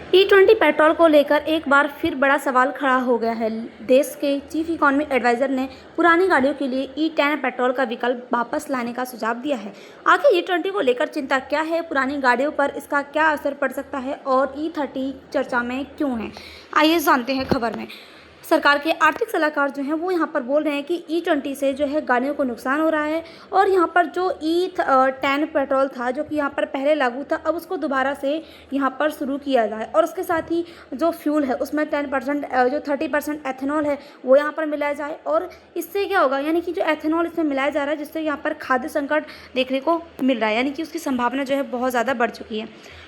E20 petrol को लेकर एक बार फिर बड़ा सवाल खड़ा हो गया है। देश के चीफ इकोनॉमी एडवाइजर ने पुरानी गाड़ियों के लिए E10 पेट्रोल का विकल्प वापस लाने का सुझाव दिया है। आखिर E20 को लेकर चिंता क्या है, पुरानी गाड़ियों पर इसका क्या असर पड़ सकता है और E30 चर्चा में क्यों है, आइए जानते हैं खबर में। सरकार के आर्थिक सलाहकार जो हैं वो यहाँ पर बोल रहे हैं कि E20 से जो है गाड़ियों को नुकसान हो रहा है और यहाँ पर जो E10 पेट्रोल था जो कि यहाँ पर पहले लागू था, अब उसको दोबारा से यहाँ पर शुरू किया जाए और उसके साथ ही जो फ्यूल है उसमें 10% जो 30% एथेनॉल है वो यहाँ पर मिलाया जाए। और इससे क्या होगा, यानी कि जो एथेनॉल इसमें मिलाया जा रहा है जिससे यहाँ पर खाद्य संकट देखने को मिल रहा है, यानी कि उसकी संभावना जो है बहुत ज़्यादा बढ़ चुकी है।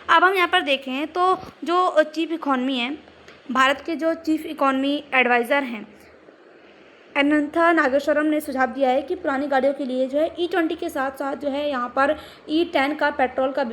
अब हम यहाँ पर देखें तो जो चीफ इकॉनमी है, भारत के जो चीफ इकॉनमी एडवाइज़र हैं अनंथा नागेश्वरम ने सुझाव दिया है कि पुरानी गाड़ियों के लिए जो है E20 के साथ साथ जो है यहाँ पर E10 का पेट्रोल का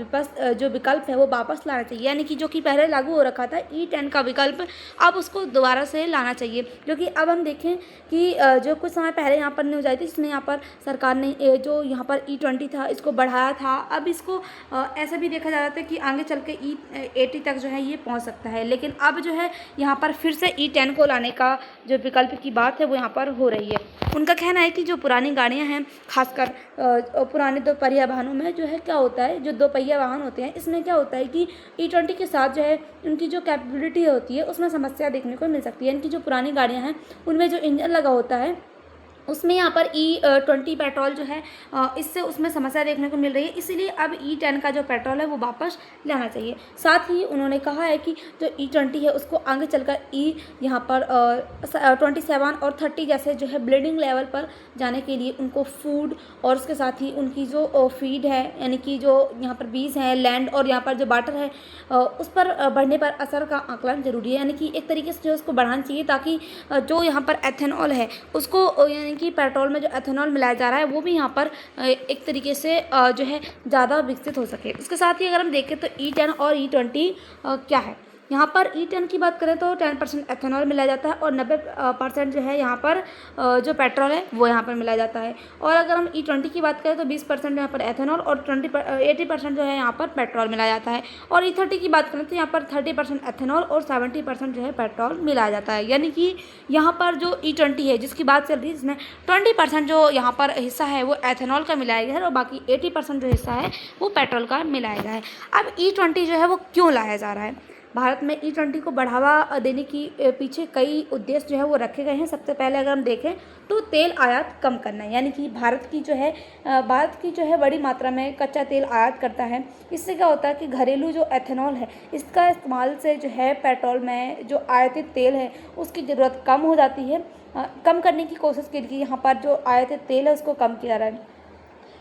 जो विकल्प है वो वापस लाना चाहिए, यानी कि जो कि पहले लागू हो रखा था E10 का विकल्प अब उसको दोबारा से लाना चाहिए। क्योंकि अब हम देखें कि जो कुछ समय पहले यहाँ पर न्यूज़ आई थी जिसमें यहाँ पर सरकार ने जो यहाँ पर E20 था इसको बढ़ाया था, अब इसको ऐसा भी देखा जा रहा था कि आगे चल के E80 तक जो है ये पहुँच सकता है, लेकिन अब जो है यहाँ पर फिर से E10 को लाने का जो विकल्प की बात है वो यहाँ पर हो रही है। उनका कहना है कि जो पुरानी गाड़ियां हैं, खासकर पुराने दो पहिया वाहनों में जो है क्या होता है, जो दो पहिया वाहन होते हैं इसमें क्या होता है कि E20 के साथ जो है उनकी जो कैपेबिलिटी होती है उसमें समस्या देखने को मिल सकती है। इनकी जो पुरानी गाड़ियां हैं उनमें जो इंजन लगा होता है उसमें यहाँ पर E20 पेट्रोल जो है इससे उसमें समस्या देखने को मिल रही है, इसीलिए अब E10 का जो पेट्रोल है वो वापस लाना चाहिए। साथ ही उन्होंने कहा है कि जो E20 है उसको आगे चलकर यहाँ पर 27 और 30 जैसे जो है ब्लेंडिंग लेवल पर जाने के लिए उनको फूड और उसके साथ ही उनकी जो फीड है, यानी कि जो यहाँ पर बीज हैं, लैंड और यहाँ पर जो वाटर है उस पर बढ़ने पर असर का आकलन जरूरी है, यानी कि एक तरीके से जो उसको बढ़ाना चाहिए ताकि जो यहाँ पर एथेनॉल है उसको, यानी कि पेट्रोल में जो एथेनॉल मिलाया जा रहा है वो भी यहाँ पर एक तरीके से जो है ज़्यादा विकसित हो सके। उसके साथ ही अगर हम देखें तो E10 और E20 क्या है, यहाँ पर E10 की बात करें तो 10% एथेनॉल मिलाया जाता है और 90% जो है यहाँ पर जो पेट्रोल है वो यहाँ पर मिलाया जाता है। और अगर हम E20 की बात करें तो 20% यहाँ पर एथेनॉल और 80% जो है यहाँ पर पेट्रोल मिलाया जाता है। और E30 की बात करें तो यहाँ पर 30% एथेनॉल और 70% जो है पेट्रोल मिलाया जाता है, यानी कि यहाँ पर जो E20 है जिसकी बात चल रही है जिसमें 20% जो यहाँ पर हिस्सा है वो एथेनॉल का मिलाया गया है और बाकी 80% जो हिस्सा है वो पेट्रोल का मिलाया गया है। अब E20 जो है वो क्यों लाया जा रहा है, भारत में E20 को बढ़ावा देने की पीछे कई उद्देश्य जो है वो रखे गए हैं। सबसे पहले अगर हम देखें तो तेल आयात कम करना है, यानी कि भारत की जो है बड़ी मात्रा में कच्चा तेल आयात करता है। इससे क्या होता है कि घरेलू जो एथेनॉल है इसका इस्तेमाल से जो है पेट्रोल में जो आयातित तेल है उसकी ज़रूरत कम हो जाती है। कम करने की कोशिश के लिए यहाँ पर जो आयातित तेल है उसको कम किया जा रहा है।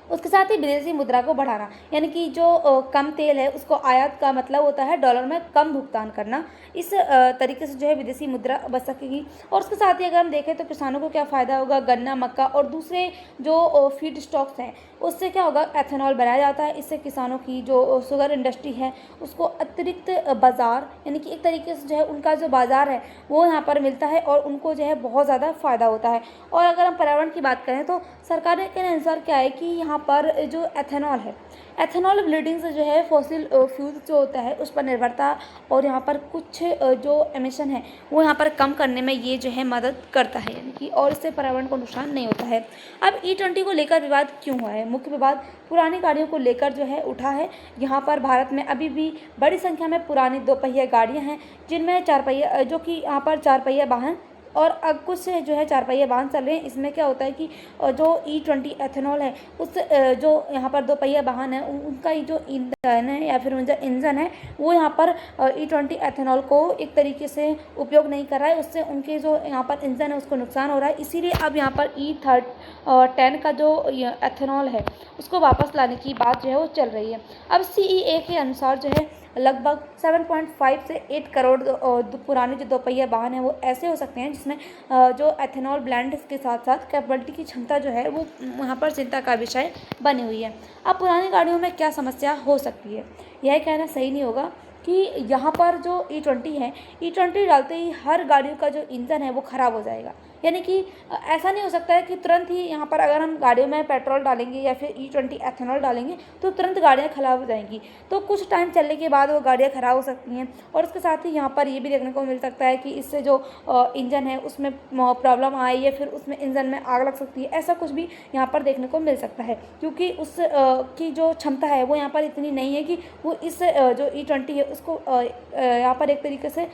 उसके साथ ही विदेशी मुद्रा को बढ़ाना, यानी कि जो कम तेल है उसको आयात का मतलब होता है डॉलर में कम भुगतान करना। इस तरीके से जो है विदेशी मुद्रा बच सकेगी। और उसके साथ ही अगर हम देखें तो किसानों को क्या फ़ायदा होगा, गन्ना, मक्का और दूसरे जो फीड स्टॉक्स हैं उससे क्या होगा, एथेनॉल बनाया जाता है। इससे किसानों की जो शुगर इंडस्ट्री है उसको अतिरिक्त बाज़ार, यानी कि एक तरीके से जो है उनका जो बाज़ार है वो यहाँ पर मिलता है और उनको जो है बहुत ज़्यादा फ़ायदा होता है। और अगर हम पर्यावरण की बात करें तो सरकार के अनुसार क्या है कि यहाँ पर जो एथेनॉल है, एथेनॉल ब्लीडिंग से जो है फॉसिल फ्यूल जो होता है उस पर निर्भरता और यहाँ पर कुछ जो एमिशन है वो यहाँ पर कम करने में ये जो है मदद करता है, यानी कि और इससे पर्यावरण को नुकसान नहीं होता है। अब E20 को लेकर विवाद क्यों हुआ है, मुख्य विवाद पुरानी गाड़ियों को लेकर जो है उठा है। यहाँ पर भारत में अभी भी बड़ी संख्या में पुरानी दोपहिया गाड़ियाँ हैं जिनमें चार पहिया, जो कि यहाँ पर चार पहिया वाहन और अब कुछ जो है चार पहिया वाहन चल रहे हैं। इसमें क्या होता है कि जो E20 एथेनॉल है उस जो यहाँ पर दो पहिया वाहन है उनका ही जो ईंधन है या फिर उनका इंजन है वो यहाँ पर E20 एथेनॉल को एक तरीके से उपयोग नहीं कर रहा है, उससे उनके जो यहाँ पर इंजन है उसको नुकसान हो रहा है। इसीलिए अब यहाँ पर E10 का जो एथेनॉल है उसको वापस लाने की बात जो है वो चल रही है। अब CEA के अनुसार जो है लगभग 7.5 से 8 करोड़ पुराने जो दोपहिया वाहन हैं वो ऐसे हो सकते हैं जिसमें जो एथेनॉल ब्लेंड के साथ साथ कैपेबिलिटी की क्षमता जो है वो वहाँ पर चिंता का विषय बनी हुई है। अब पुरानी गाड़ियों में क्या समस्या हो सकती है, यह कहना सही नहीं होगा कि यहाँ पर जो E20 है, E20 डालते ही हर गाड़ियों का जो इंजन है वो ख़राब हो जाएगा, यानी कि ऐसा नहीं हो सकता है कि तुरंत ही यहाँ पर अगर हम गाड़ियों में पेट्रोल डालेंगे या फिर E20 एथेनॉल डालेंगे तो तुरंत गाड़ियाँ ख़राब हो जाएंगी। तो कुछ टाइम चलने के बाद वो गाड़ियाँ ख़राब हो सकती हैं। और इसके साथ ही यहाँ पर ये भी देखने को मिल सकता है कि इससे जो इंजन है उसमें प्रॉब्लम आए या फिर उसमें इंजन में आग लग सकती है, ऐसा कुछ भी यहाँ पर देखने को मिल सकता है, क्योंकि उस की जो क्षमता है वो यहाँ पर इतनी नहीं है कि वो इस जो E20 है उसको यहाँ पर एक तरीके से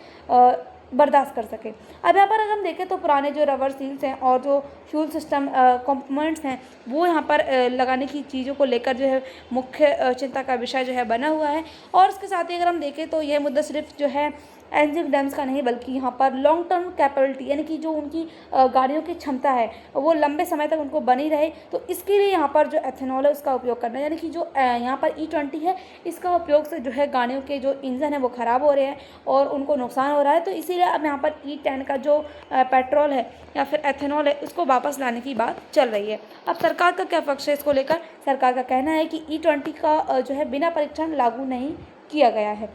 बर्दाश्त कर सके। अब यहाँ पर अगर हम देखें तो पुराने जो रबर सील्स हैं और जो फ्यूल सिस्टम कंपोनेंट्स हैं वो यहाँ पर लगाने की चीज़ों को लेकर जो है मुख्य चिंता का विषय जो है बना हुआ है। और इसके साथ ही अगर हम देखें तो यह मुद्दा सिर्फ जो है एंजिन डैम्स का नहीं, बल्कि यहाँ पर लॉन्ग टर्म कैपेबिलिटी यानी कि जो उनकी गाड़ियों की क्षमता है वो लंबे समय तक उनको बनी रहे, तो इसके लिए यहाँ पर जो एथेनॉल है उसका उपयोग करना है। यानी कि जो यहाँ पर E20 है इसका उपयोग से जो है गाड़ियों के जो इंजन है वो ख़राब हो रहे हैं और उनको नुकसान हो रहा है। तो इसीलिए अब यहाँ पर E10 का जो पेट्रोल है या फिर एथेनॉल है उसको वापस लाने की बात चल रही है। अब सरकार का क्या पक्ष है इसको लेकर? सरकार का कहना है कि E20 का जो है बिना परीक्षण लागू नहीं किया गया है,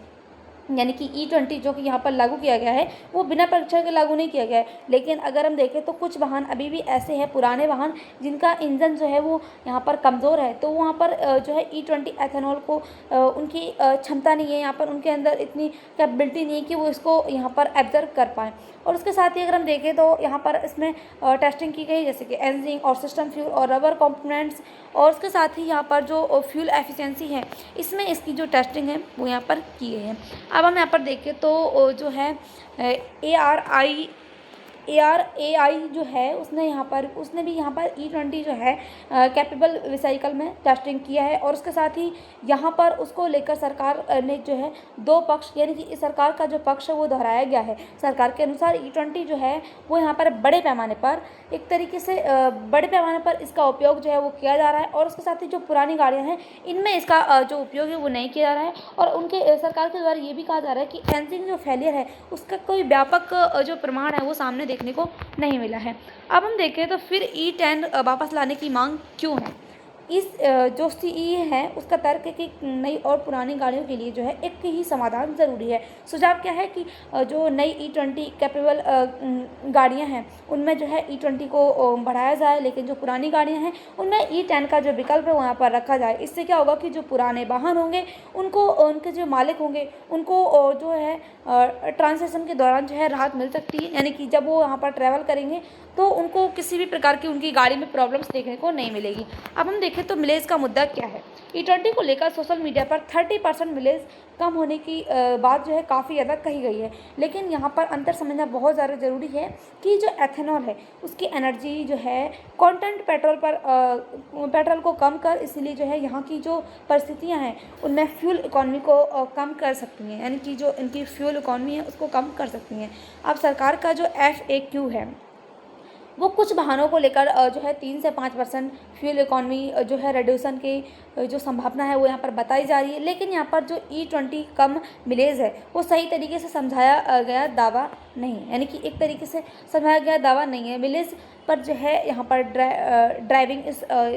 यानी कि E20 जो कि यहाँ पर लागू किया गया है वो बिना परीक्षण के लागू नहीं किया गया है। लेकिन अगर हम देखें तो कुछ वाहन अभी भी ऐसे हैं, पुराने वाहन, जिनका इंजन जो है वो यहाँ पर कमज़ोर है, तो वहाँ पर जो है E20 एथेनॉल को उनकी क्षमता नहीं है, यहाँ पर उनके अंदर इतनी कैपेबिलिटी नहीं है कि वो इसको यहाँ पर एब्जर्व कर पाएँ। और उसके साथ ही अगर हम देखें तो यहाँ पर इसमें टेस्टिंग की गई, जैसे कि इंजन और सिस्टम फ्यूल और रबर कंपोनेंट्स, और उसके साथ ही यहाँ पर जो फ्यूल एफिशिएंसी है इसमें इसकी जो टेस्टिंग है वो यहाँ पर की गई है। अब हम यहाँ पर देखें तो जो है ARAI जो है उसने भी यहाँ पर E20 जो है कैपेबल रिसाइकल में टेस्टिंग किया है। और उसके साथ ही यहाँ पर उसको लेकर सरकार ने जो है दो पक्ष, यानी कि इस सरकार का जो पक्ष है वो दोहराया गया है। सरकार के अनुसार E20 जो है वो यहाँ पर बड़े पैमाने पर एक तरीके से बड़े पैमाने पर इसका उपयोग जो है वो किया जा रहा है। और उसके साथ ही जो पुरानी गाड़ियाँ हैं इनमें इसका जो उपयोग है वो नहीं किया जा रहा है। और उनके सरकार के द्वारा ये भी कहा जा रहा है कि इंजन जो फेलियर है उसका कोई व्यापक जो प्रमाण है वो सामने देखने को नहीं मिला है। अब हम देखें तो फिर E10 वापस लाने की मांग क्यों है? इस जो CEA है उसका तर्क है कि नई और पुरानी गाड़ियों के लिए जो है एक ही समाधान ज़रूरी है। सुझाव क्या है कि जो नई E20 कैपेबल गाड़ियां हैं उनमें जो है E20 को बढ़ाया जाए, लेकिन जो पुरानी गाड़ियां हैं उनमें E10 का जो विकल्प है वहाँ पर रखा जाए। इससे क्या होगा कि जो पुराने वाहन होंगे उनको, उनके जो मालिक होंगे उनको जो है ट्रांजिशन के दौरान जो है राहत मिल सकती है, यानी कि जब वो यहाँ पर ट्रैवल करेंगे तो उनको किसी भी प्रकार की उनकी गाड़ी में प्रॉब्लम्स देखने को नहीं मिलेगी। अब हम देखें तो मिलेज का मुद्दा क्या है? E20 को लेकर सोशल मीडिया पर 30% मिलेज कम होने की बात जो है काफ़ी ज़्यादा कही गई है, लेकिन यहाँ पर अंतर समझना बहुत ज़्यादा ज़रूरी है कि जो एथेनॉल है उसकी एनर्जी जो है कंटेंट पेट्रोल को कम कर, इसलिए जो है यहाँ की जो परिस्थितियाँ हैं उनमें फ्यूल इकॉनमी को कम कर सकती हैं, यानी कि जो इनकी फ्यूल इकॉनमी है उसको कम कर सकती हैं। अब सरकार का जो FAQ है वो कुछ वाहनों को लेकर जो है 3 से 5% फ्यूल इकॉनमी जो है रिड्यूसन की जो संभावना है वो यहाँ पर बताई जा रही है। लेकिन यहाँ पर जो E20 कम मिलेज है वो सही तरीके से समझाया गया दावा नहीं है, यानी कि एक तरीके से समझाया गया दावा नहीं है। मिलेज पर जो है यहाँ पर ड्राइविंग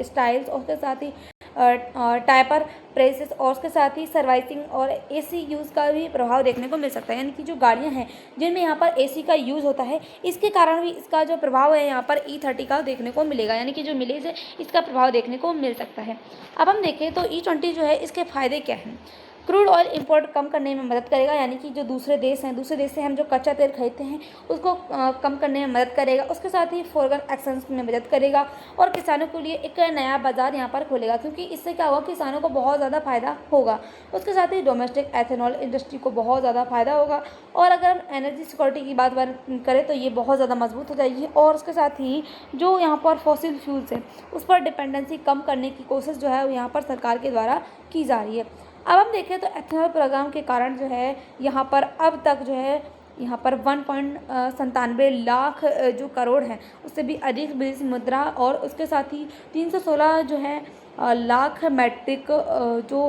स्टाइल्स और उसके साथ ही टाइपर प्रेसेस और उसके साथ ही सर्वाइसिंग और AC यूज़ का भी प्रभाव देखने को मिल सकता है, यानी कि जो गाड़ियां हैं जिनमें यहाँ पर AC का यूज़ होता है इसके कारण भी इसका जो प्रभाव है यहाँ पर E30 का देखने को मिलेगा, यानी कि जो मिलेज है इसका प्रभाव देखने को मिल सकता है। अब हम देखें तो E20 जो है इसके फ़ायदे क्या हैं? क्रूड ऑयल इंपोर्ट कम करने में मदद करेगा, यानी कि जो दूसरे देश से हम जो कच्चा तेल खरीदते हैं उसको कम करने में मदद करेगा। उसके साथ ही फॉरेन एक्सचेंज में मदद करेगा और किसानों के लिए एक नया बाज़ार यहाँ पर खोलेगा, क्योंकि इससे क्या होगा, किसानों को बहुत ज़्यादा फ़ायदा होगा। उसके साथ ही डोमेस्टिक एथेनॉल इंडस्ट्री को बहुत ज़्यादा फ़ायदा होगा। और अगर हम एनर्जी सिक्योरिटी की बात करें तो ये बहुत ज़्यादा मजबूत हो जाएगी। और उसके साथ ही जो यहाँ पर फॉसिल फ्यूल्स है उस पर डिपेंडेंसी कम करने की कोशिश जो है यहाँ पर सरकार के द्वारा की जा रही है। अब हम देखें तो एथेनॉल प्रोग्राम के कारण जो है यहाँ पर अब तक जो है यहाँ पर 1.97 लाख जो करोड़ हैं उससे भी अधिक विदेशी मुद्रा और उसके साथ ही 316 जो है लाख मैट्रिक जो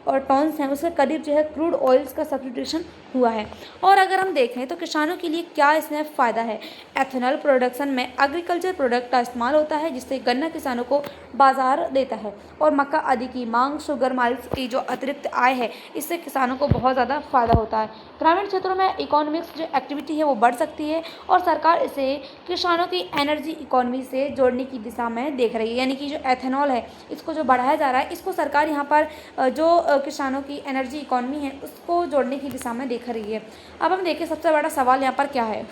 और टॉन्स हैं उसके करीब जो है क्रूड ऑयल्स का सब्स्टिट्यूशन हुआ है। और अगर हम देखें तो किसानों के लिए क्या इसमें फ़ायदा है। एथेनॉल प्रोडक्शन में एग्रीकल्चर प्रोडक्ट का इस्तेमाल होता है जिससे गन्ना किसानों को बाजार देता है और मक्का आदि की मांग, शुगर माइल्स की जो अतिरिक्त आय है इससे किसानों को बहुत ज़्यादा फ़ायदा होता है। ग्रामीण क्षेत्रों में इकोनॉमिक्स जो एक्टिविटी है वो बढ़ सकती है और सरकार इसे किसानों की एनर्जी इकोनॉमी से जोड़ने की दिशा में देख रही है। यानी कि जो एथेनॉल है इसको जो बढ़ाया जा रहा है इसको सरकार यहाँ पर जो किसानों की एनर्जी इकोनॉमी है उसको जोड़ने की दिशा में देख रही है। अब हम देखें सबसे बड़ा सवाल यहाँ पर क्या है।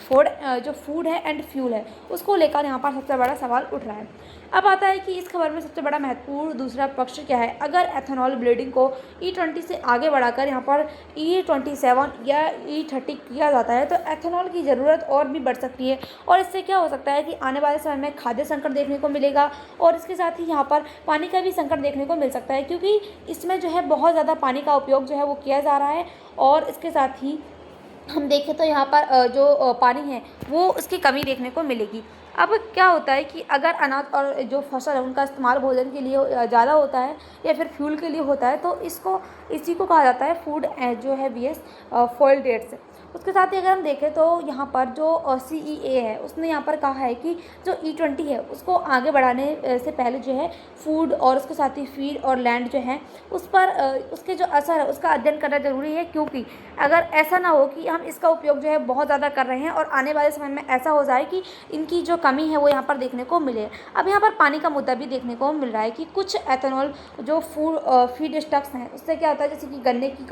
जो फूड है एंड फ्यूल है उसको लेकर यहाँ पर सबसे बड़ा सवाल उठ रहा है। अब आता है कि इस खबर में सबसे बड़ा महत्वपूर्ण दूसरा पक्ष क्या है। अगर एथेनॉल ब्लेंडिंग को E20 से आगे बढ़ाकर यहाँ पर E27 या E30 किया जाता है तो एथेनॉल की ज़रूरत और भी बढ़ सकती है और इससे क्या हो सकता है कि आने वाले समय में खाद्य संकट देखने को मिलेगा और इसके साथ ही यहाँ पर पानी का भी संकट देखने को मिल सकता है क्योंकि इसमें जो है बहुत ज़्यादा पानी का उपयोग जो है वो किया जा रहा है और इसके साथ ही हम देखें तो यहाँ पर जो पानी है वो उसकी कमी देखने को मिलेगी। अब क्या होता है कि अगर अनाज और जो फसल है उनका इस्तेमाल भोजन के लिए ज़्यादा होता है या फिर फ्यूल के लिए होता है तो इसी को कहा जाता है फूड जो है बीएस फॉइल्ड एड्स। उसके साथ ही अगर हम देखें तो यहाँ पर जो CEA है उसने यहाँ पर कहा है कि जो E20 है उसको आगे बढ़ाने से पहले जो है फूड और उसके साथ ही फीड और लैंड जो है उस पर उसके जो असर है उसका अध्ययन करना ज़रूरी है क्योंकि अगर ऐसा ना हो कि हम इसका उपयोग जो है बहुत ज़्यादा कर रहे हैं और आने वाले समय में ऐसा हो जाए कि इनकी जो कमी है वो यहाँ पर देखने को मिले। अब यहाँ पर पानी का मुद्दा भी देखने को मिल रहा है कि कुछ एथेनॉल जो फीड स्टॉक्स हैं उससे क्या होता है जैसे कि गन्ने की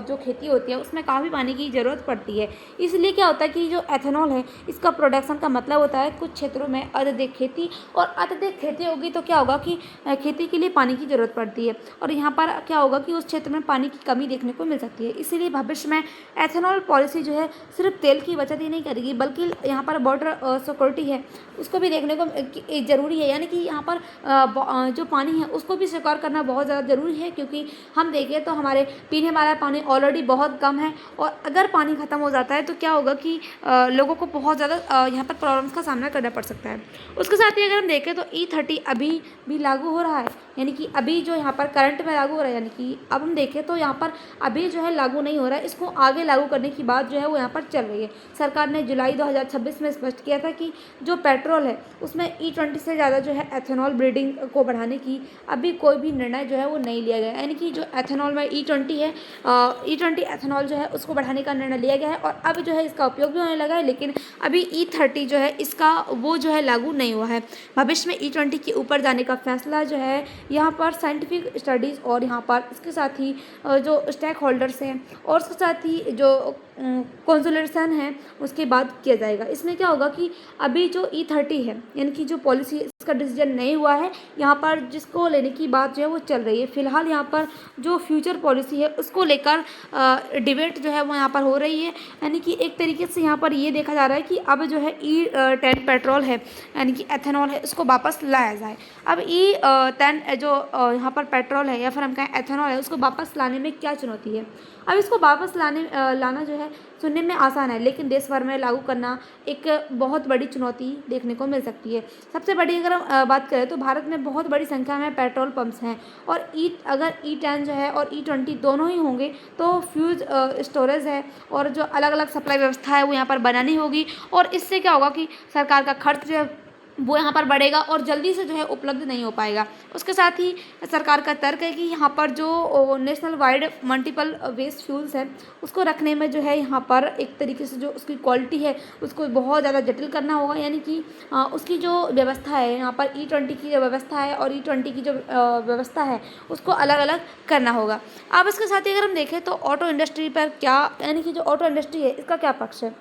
जो खेती होती है उसमें काफ़ी पानी की ज़रूरत पड़ती है। इसलिए क्या होता है कि जो एथेनॉल है इसका प्रोडक्शन का मतलब होता है कुछ क्षेत्रों में अत्यधिक खेती और अत्यधिक खेती होगी तो क्या होगा कि खेती के लिए पानी की ज़रूरत पड़ती है और यहाँ पर क्या होगा कि उस क्षेत्र में पानी की कमी देखने को मिल सकती है। इसीलिए भविष्य में एथेनॉल पॉलिसी जो है सिर्फ तेल की बचत ही नहीं करेगी बल्कि यहाँ पर वाटर सिक्योरिटी है उसको भी देखने को ज़रूरी है। यानी कि यहाँ पर जो पानी है उसको भी स्वीकार करना बहुत ज़्यादा ज़रूरी है क्योंकि हम देखें तो हमारे पीने वाला पानी ऑलरेडी बहुत कम है और अगर पानी ख़त्म हो जाता है तो क्या होगा कि लोगों को बहुत ज़्यादा यहाँ पर प्रॉब्लम्स का सामना करना पड़ सकता है। उसके साथ ही अगर हम देखें तो E30 अभी भी लागू हो रहा है यानी कि अभी जो यहाँ पर करंट में लागू हो रहा है यानी कि अब हम देखें तो यहाँ पर अभी जो है लागू नहीं हो रहा है। इसको आगे लागू करने की बात जो है वो यहाँ पर चल रही है। सरकार ने जुलाई 2026 में स्पष्ट किया था कि जो पेट्रोल है उसमें E20 से ज़्यादा जो है एथेनॉल ब्लेंडिंग को बढ़ाने की अभी कोई भी निर्णय जो है वो नहीं लिया गया। यानी कि जो एथेनॉल में E20 है E20 एथेनॉल जो है उसको बढ़ाने का निर्णय लिया गया है और अब जो है इसका उपयोग भी होने लगा है लेकिन अभी E30 जो है इसका वो जो है लागू नहीं हुआ है। भविष्य में E20 के ऊपर जाने का फैसला जो है यहाँ पर साइंटिफिक स्टडीज़ और यहाँ पर इसके साथ ही जो स्टेक होल्डर्स हैं और उसके साथ ही जो कंसोलिडेशन है उसके बाद किया जाएगा। इसमें क्या होगा कि अभी जो E30 है यानी कि जो पॉलिसी इसका डिसीजन नहीं हुआ है यहाँ पर जिसको लेने की बात जो है वो चल रही है। फिलहाल यहाँ पर जो फ्यूचर पॉलिसी है उसको लेकर डिबेट जो है वो यहाँ पर हो रही है। यानी कि एक तरीके से यहाँ पर ये देखा जा रहा है कि अब जो है E10 पेट्रोल है यानी कि एथेनॉल है उसको वापस लाया जाए। अब E10 जो यहाँ पर पेट्रोल है या फिर हम कहें एथेनॉल है उसको वापस लाने में क्या चुनौती है। अब इसको वापस लाना जो है सुनने में आसान है लेकिन देश भर में लागू करना एक बहुत बड़ी चुनौती देखने को मिल सकती है। सबसे बड़ी अगर हम बात करें तो भारत में बहुत बड़ी संख्या में पेट्रोल पंप्स हैं और अगर E10 जो है और E20 दोनों ही होंगे तो फ्यूज स्टोरेज है और जो अलग अलग सप्लाई व्यवस्था है वो यहाँ पर बनानी होगी और इससे क्या होगा कि सरकार का खर्च जो है वो यहाँ पर बढ़ेगा और जल्दी से जो है उपलब्ध नहीं हो पाएगा। उसके साथ ही सरकार का तर्क है कि यहाँ पर जो national wide multiple waste fuels है उसको रखने में जो है यहाँ पर एक तरीके से जो उसकी क्वालिटी है उसको बहुत ज़्यादा जटिल करना होगा। यानी कि उसकी जो व्यवस्था है यहाँ पर E20 की जो व्यवस्था है और E20 की जो व्यवस्था है उसको अलग अलग करना होगा। अब इसके साथ ही अगर हम देखें तो ऑटो इंडस्ट्री पर क्या यानी कि जो ऑटो इंडस्ट्री है इसका क्या पक्ष है।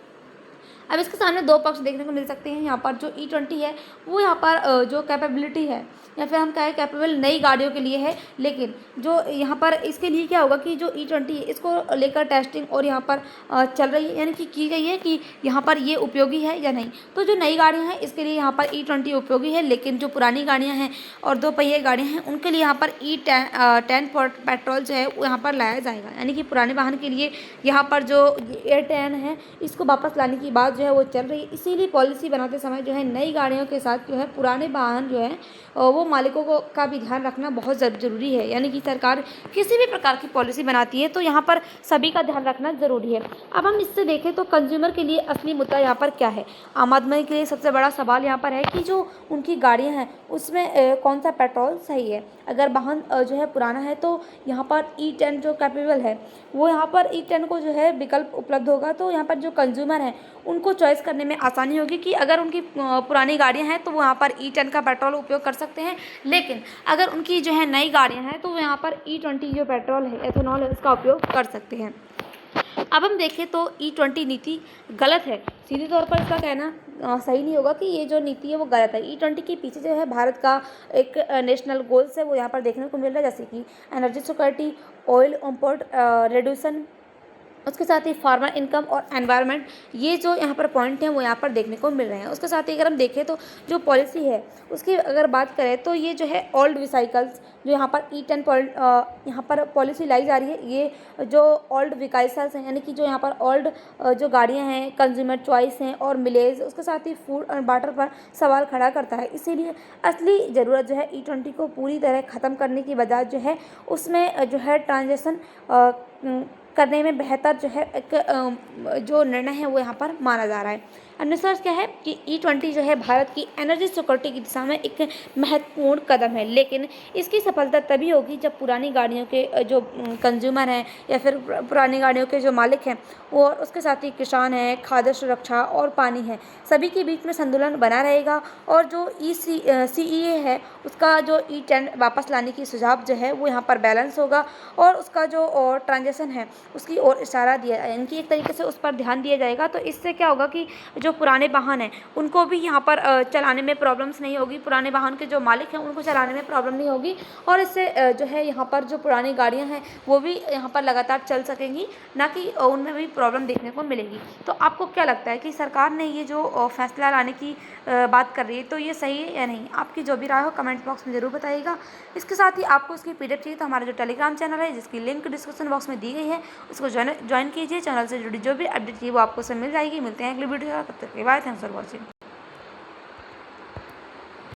अब इसके सामने दो पक्ष देखने को मिल सकते हैं। यहाँ पर जो E20 है वो यहाँ पर जो कैपेबिलिटी है या फिर हम कहें कैपेबल नई गाड़ियों के लिए है लेकिन जो यहाँ पर इसके लिए क्या होगा कि जो E20 है इसको लेकर टेस्टिंग और यहाँ पर चल रही है यानी कि की गई है कि यहाँ पर ये उपयोगी है या नहीं। तो जो नई गाड़ियाँ हैं इसके लिए यहाँ पर E20 उपयोगी है लेकिन जो पुरानी गाड़ियाँ हैं और दो पहिए गाड़ियाँ हैं उनके लिए यहाँ पर E10 पेट्रोल जो है वो यहाँ पर लाया जाएगा। यानी कि पुराने वाहन के लिए यहाँ पर जो E10 है इसको वापस लाने की बात जो है वो चल रही है। इसीलिए पॉलिसी बनाते समय जो है नई गाड़ियों के साथ जो है पुराने वाहन जो है वो मालिकों को का भी ध्यान रखना बहुत ज़रूरी है। यानी कि सरकार किसी भी प्रकार की पॉलिसी बनाती है तो यहाँ पर सभी का ध्यान रखना ज़रूरी है। अब हम इससे देखें तो कंज्यूमर के लिए असली मुद्दा यहाँ पर क्या है। आम आदमी के लिए सबसे बड़ा सवाल यहाँ पर है कि जो उनकी गाड़ियाँ हैं उसमें कौन सा पेट्रोल सही है। अगर वाहन जो है पुराना है तो यहाँ पर E10 जो कैपेबल है वो यहाँ पर E10 को जो है विकल्प उपलब्ध होगा, तो यहाँ पर जो कंज्यूमर हैं उनको चॉइस करने में आसानी होगी कि अगर उनकी पुरानी गाड़ियाँ हैं तो वो यहाँ पर E10 का पेट्रोल उपयोग कर सकते हैं, लेकिन अगर उनकी जो है नई गाड़ियाँ हैं तो वो यहाँ पर E20 जो पेट्रोल है, एथेनॉल है, उसका उपयोग कर सकते हैं। अब हम देखें तो E20 नीति गलत है। सीधे तौर पर इसका कहना सही नहीं होगा कि ये जो नीति है वो गलत है। E20 के पीछे जो है भारत का एक नेशनल गोल्स है वो यहाँ पर देखने को मिल रहा है, जैसे कि एनर्जी सिक्योरिटी, ऑयल इम्पोर्ट रिड्यूसन, उसके साथ ही फार्मर इनकम और एनवायरनमेंट, ये जो यहाँ पर पॉइंट हैं वो यहाँ पर देखने को मिल रहे हैं। उसके साथ ही अगर हम देखें तो जो पॉलिसी है उसकी अगर बात करें तो ये जो है ओल्ड व्हीकल्स जो यहाँ पर E10 यहाँ पर पॉलिसी लाई जा रही है, ये जो ओल्ड व्हीकल्स हैं यानी कि जो यहाँ पर ओल्ड जो गाड़ियाँ हैं, कंज्यूमर चॉइस हैं और मिलेज, उसके साथ ही फूड और वाटर पर सवाल खड़ा करता है। इसीलिए असली ज़रूरत जो है E20 को पूरी तरह ख़त्म करने की बजाय जो है उसमें जो है ट्रांजेक्शन करने में बेहतर जो है एक जो निर्णय है वो यहाँ पर माना जा रहा है। अनुसार क्या है कि E20 जो है भारत की एनर्जी सिक्योरिटी की दिशा में एक महत्वपूर्ण कदम है, लेकिन इसकी सफलता तभी होगी जब पुरानी गाड़ियों के जो कंज्यूमर हैं या फिर पुरानी गाड़ियों के जो मालिक हैं और उसके साथ ही किसान हैं, खाद्य सुरक्षा और पानी है, सभी के बीच में संतुलन बना रहेगा। और जो CEA है उसका जो E10 वापस लाने की सुझाव जो है वो यहाँ पर बैलेंस होगा और उसका जो ट्रांजेक्शन है उसकी ओर इशारा दिया, इनकी एक तरीके से उस पर ध्यान दिया जाएगा। तो इससे क्या होगा कि जो पुराने वाहन हैं उनको भी यहाँ पर चलाने में प्रॉब्लम्स नहीं होगी, पुराने वाहन के जो मालिक हैं उनको चलाने में प्रॉब्लम नहीं होगी और इससे जो है यहाँ पर जो पुरानी गाड़ियाँ हैं वो भी यहाँ पर लगातार चल सकेंगी, ना कि उनमें भी प्रॉब्लम देखने को मिलेगी। तो आपको क्या लगता है कि सरकार ने ये जो फैसला लाने की बात कर रही है तो ये सही है या नहीं? आपकी जो भी राय हो कमेंट बॉक्स में ज़रूर बताइएगा। इसके साथ ही आपको इसकी PDF चाहिए तो हमारा जो टेलीग्राम चैनल है जिसकी लिंक डिस्क्रिप्शन बॉक्स में दी गई है उसको ज्वाइन कीजिए। चैनल से जुड़ी जो भी अपडेट चाहिए वो आपको सब मिल जाएगी। मिलते हैं अगली वीडियो, तब तक के लिए बाय, थैंक्स फॉर वॉचिंग।